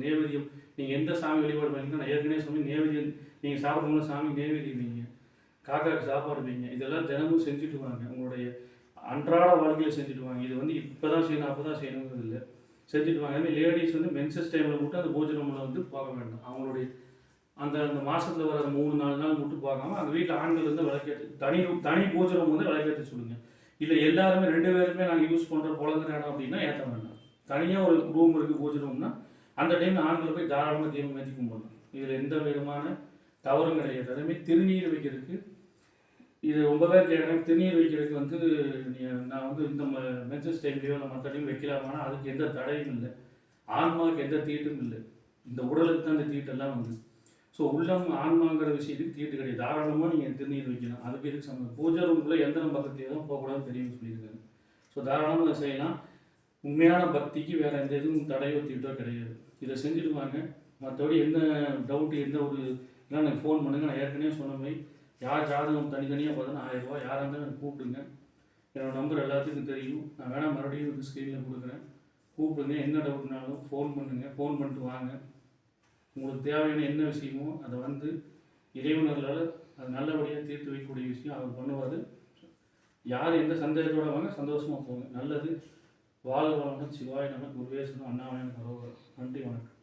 நேவேதியம் நீங்கள் எந்த சாமி வழிபாடு பண்ணீங்கன்னா நான் ஏற்கனவே சொன்னேன், நேவேதியம் நீங்கள் சாப்பிடும்போது சாமி நேவேதியம் வைங்க, காக்காவுக்கு சாப்பாடு வைங்க, இதெல்லாம் தினமும் செஞ்சுட்டு வாங்க. உங்களுடைய அன்றாட வாழ்க்கையில் செஞ்சுட்டு வாங்க. இது வந்து இப்போ தான் செய்யணும் அப்போ தான் செய்யணுங்கிறது இல்லை, செஞ்சுட்டு வாங்க. அதே லேடிஸ் வந்து மென்சஸ் டைமில் மட்டும் அந்த பூஜை ரூமில் வந்து போக வேண்டாம். அவங்களுடைய அந்த அந்த மாதத்தில் வர 3-4 நாள் மட்டும் பார்க்காம அந்த வீட்டில் ஆண்கள் வந்து விளக்கேற்று தனி பூஜை ரூம் வந்து விளக்கேற்ற சொல்லுங்கள். இல்லை எல்லாருமே 2 பேருமே நாங்கள் யூஸ் பண்ணுற புலங்குற இடம் அப்படின்னா ஏற்ற வேண்டாம். தனியாக ஒரு ரூம் இருக்குது பூஜை ரூம்னா அந்த டைமில் ஆண்கள் போய் தாராளமாக தீபம் ஏற்றி கும்பிடணும். இதில் எந்த விதமான தவறும் கிடையாது. அதேமாதிரி திருநீர் வைக்கிறதுக்கு இது ரொம்ப பேர் கேட்குறாங்க, திருநீர் வைக்கிறதுக்கு வந்து நான் வந்து இந்த மென்சஸ் டைம்லேயோ இல்லை மற்ற டைம் வைக்கலாமானா அதுக்கு எந்த தடையும் இல்லை, ஆன்மாவுக்கு எந்த தீட்டும் இல்லை. இந்த உடலுக்கு தான் இந்த தீட்டெல்லாம் வந்து ஸோ உள்ளம் ஆன்மாங்கிற விஷயத்துக்கு தீட்டு கிடையாது. தாராளமாக நீங்கள் திருநீர் வைக்கலாம். அதுக்கு எதுக்கு சம்பந்தம், பூஜை ரூம்குள்ளே எந்திரம் பக்கத்தையும் தான் போகக்கூடாதுன்னு தெரியும்னு சொல்லியிருக்காங்க. ஸோ தாராளமாக அதை செய்யலாம். உண்மையான பக்திக்கு வேறு எந்த எதுவும் தடையோ தீட்டோ கிடையாது. இதை செஞ்சுட்டு வாங்க. மற்றபடி என்ன டவுட்டு எந்த ஒரு இல்லை எனக்கு ஃபோன் பண்ணுங்கள். நான் ஏற்கனவே சொன்ன மாதிரி யார் ஜாதகம் தனித்தனியாக பார்த்தோன்னா 1000 ரூபா, யாராக இருந்தாலும் எனக்கு கூப்பிடுங்க. என்னோடய நம்பர் எல்லாத்துக்கும் தெரியும். நான் வேணால் மறுபடியும் வந்து ஸ்க்ரீனில் கொடுக்குறேன், கூப்பிடுங்க. என்ன டவுட்னாலும் ஃபோன் பண்ணுங்கள். ஃபோன் பண்ணிட்டு வாங்க. உங்களுக்கு தேவையான என்ன விஷயமோ அதை வந்து இறைவனர்களால் அது நல்லபடியாக தீர்த்து வைக்கக்கூடிய விஷயம் அவர் பண்ணுவார். யார் எந்த சந்தேகத்தோடு வாங்க, சந்தோஷமாக போங்க. நல்லது. வாழ்க வளமுடன். சிவாய நம. குருவே சரணம். அண்ணாமலையான் பரவ. நன்றி, வணக்கம்.